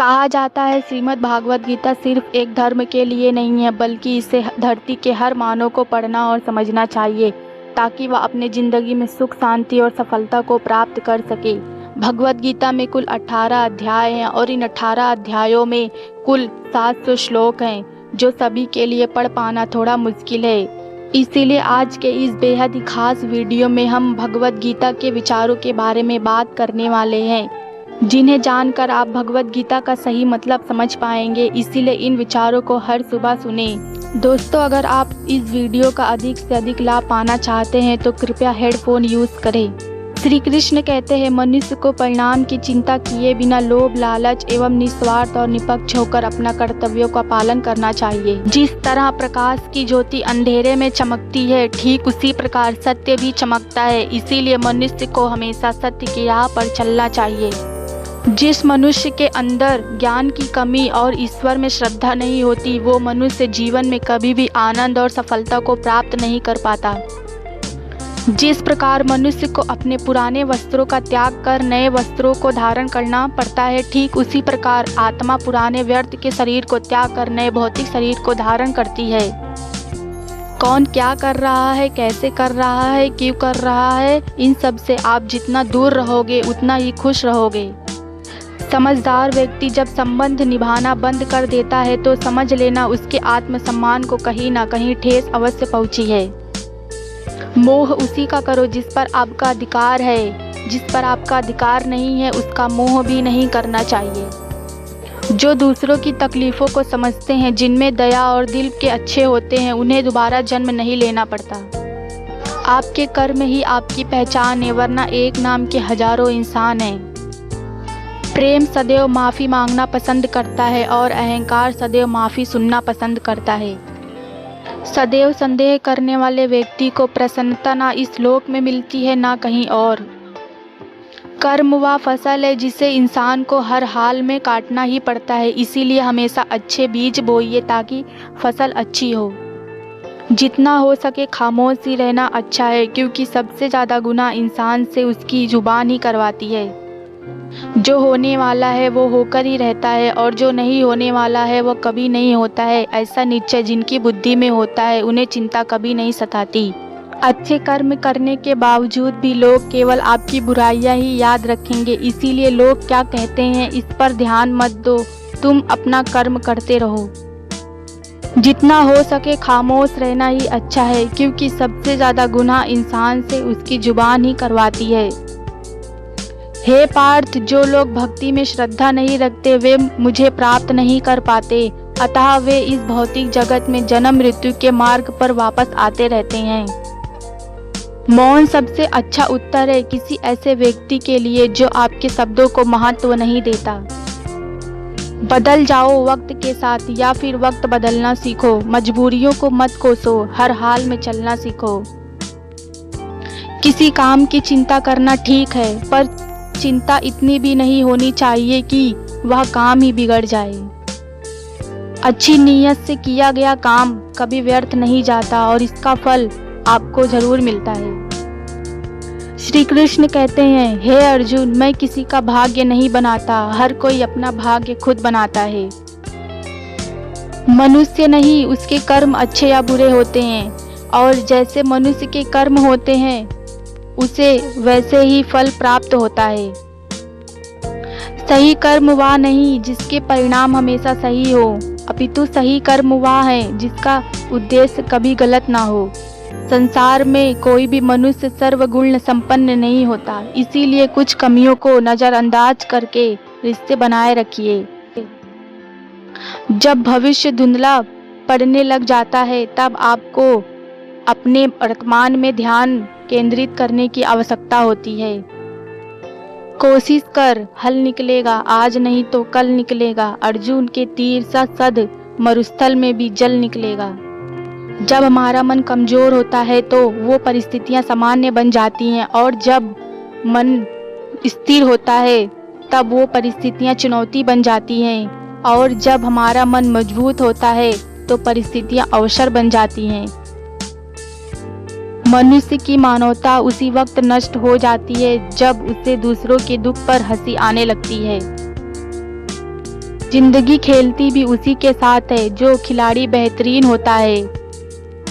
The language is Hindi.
कहा जाता है श्रीमद् भागवत गीता सिर्फ एक धर्म के लिए नहीं है, बल्कि इसे धरती के हर मानव को पढ़ना और समझना चाहिए ताकि वह अपने ज़िंदगी में सुख, शांति और सफलता को प्राप्त कर सके। भगवत गीता में कुल 18 अध्याय हैं और इन 18 अध्यायों में कुल 700 श्लोक हैं, जो सभी के लिए पढ़ पाना थोड़ा मुश्किल है। इसीलिए आज के इस बेहद ही खास वीडियो में हम भगवत गीता के विचारों के बारे में बात करने वाले हैं, जिन्हें जानकर आप भगवत गीता का सही मतलब समझ पाएंगे। इसीलिए इन विचारों को हर सुबह सुने। दोस्तों, अगर आप इस वीडियो का अधिक से अधिक लाभ पाना चाहते हैं तो कृपया हेडफोन यूज़ करें। श्री कृष्ण कहते हैं, मनुष्य को परिणाम की चिंता किए बिना लोभ, लालच एवं निस्वार्थ और निष्पक्ष होकर अपना कर्तव्यों का पालन करना चाहिए। जिस तरह प्रकाश की ज्योति अंधेरे में चमकती है, ठीक उसी प्रकार सत्य भी चमकता है। इसीलिए मनुष्य को हमेशा सत्य की राह पर चलना चाहिए। जिस मनुष्य के अंदर ज्ञान की कमी और ईश्वर में श्रद्धा नहीं होती, वो मनुष्य जीवन में कभी भी आनंद और सफलता को प्राप्त नहीं कर पाता। जिस प्रकार मनुष्य को अपने पुराने वस्त्रों का त्याग कर नए वस्त्रों को धारण करना पड़ता है, ठीक उसी प्रकार आत्मा पुराने व्यर्थ के शरीर को त्याग कर नए भौतिक शरीर को धारण करती है। कौन क्या कर रहा है, कैसे कर रहा है, क्यों कर रहा है, इन सब से आप जितना दूर रहोगे उतना ही खुश रहोगे। समझदार व्यक्ति जब संबंध निभाना बंद कर देता है तो समझ लेना उसके आत्मसम्मान को कहीं ना कहीं ठेस अवश्य पहुंची है। मोह उसी का करो जिस पर आपका अधिकार है, जिस पर आपका अधिकार नहीं है उसका मोह भी नहीं करना चाहिए। जो दूसरों की तकलीफ़ों को समझते हैं, जिनमें दया और दिल के अच्छे होते हैं, उन्हें दोबारा जन्म नहीं लेना पड़ता। आपके कर्म ही आपकी पहचान है, वरना एक नाम के हजारों इंसान हैं। प्रेम सदैव माफ़ी मांगना पसंद करता है और अहंकार सदैव माफ़ी सुनना पसंद करता है। सदैव संदेह करने वाले व्यक्ति को प्रसन्नता ना इस लोक में मिलती है ना कहीं और। कर्म वह फसल है जिसे इंसान को हर हाल में काटना ही पड़ता है। इसीलिए हमेशा अच्छे बीज बोइए ताकि फसल अच्छी हो। जितना हो सके खामोश ही रहना अच्छा है, क्योंकि सबसे ज़्यादा गुनाह इंसान से उसकी जुबान ही करवाती है। जो होने वाला है वो होकर ही रहता है और जो नहीं होने वाला है वो कभी नहीं होता है। ऐसा निश्चय जिनकी बुद्धि में होता है उन्हें चिंता कभी नहीं सताती। अच्छे कर्म करने के बावजूद भी लोग केवल आपकी बुराइयां ही याद रखेंगे। इसीलिए लोग क्या कहते हैं इस पर ध्यान मत दो, तुम अपना कर्म करते रहो। जितना हो सके खामोश रहना ही अच्छा है, क्योंकि सबसे ज़्यादा गुनाह इंसान से उसकी जुबान ही करवाती है। हे पार्थ, जो लोग भक्ति में श्रद्धा नहीं रखते वे मुझे प्राप्त नहीं कर पाते, अतः वे इस भौतिक जगत में जन्म मृत्यु के मार्ग पर वापस आते रहते हैं। मौन सबसे अच्छा उत्तर है किसी ऐसे व्यक्ति के लिए जो आपके शब्दों को महत्व नहीं देता। बदल जाओ वक्त के साथ या फिर वक्त बदलना सीखो। मजबूरियों को मत कोसो, हर हाल में चलना सीखो। किसी काम की चिंता करना ठीक है, पर चिंता इतनी भी नहीं होनी चाहिए कि वह काम ही बिगड़ जाए। अच्छी नीयत से किया गया काम कभी व्यर्थ नहीं जाता और इसका फल आपको जरूर मिलता है। श्री कृष्ण कहते हैं, हे अर्जुन, मैं किसी का भाग्य नहीं बनाता, हर कोई अपना भाग्य खुद बनाता है। मनुष्य नहीं, उसके कर्म अच्छे या बुरे होते हैं और जैसे मनुष्य के कर्म होते हैं उसे वैसे ही फल प्राप्त होता है। सही कर्म वह नहीं जिसके परिणाम हमेशा सही हो, अपितु सही कर्म वह है जिसका उद्देश्य कभी गलत ना हो। संसार में कोई भी मनुष्य सर्वगुण संपन्न नहीं होता, इसीलिए कुछ कमियों को नज़रअंदाज करके रिश्ते बनाए रखिए। जब भविष्य धुंधला पड़ने लग जाता है तब आपको अपने वर्तमान में ध्यान केंद्रित करने की आवश्यकता होती है। कोशिश कर, हल निकलेगा, आज नहीं तो कल निकलेगा। अर्जुन के तीर सा सद मरुस्थल में भी जल निकलेगा। जब हमारा मन कमजोर होता है तो वो परिस्थितियां सामान्य बन जाती हैं और जब मन स्थिर होता है तब वो परिस्थितियां चुनौती बन जाती हैं और जब हमारा मन मजबूत होता है तो परिस्थितियां अवसर बन जाती हैं। मनुष्य की मानवता उसी वक्त नष्ट हो जाती है जब उसे दूसरों के दुख पर हंसी आने लगती है। जिंदगी खेलती भी उसी के साथ है जो खिलाड़ी बेहतरीन होता है।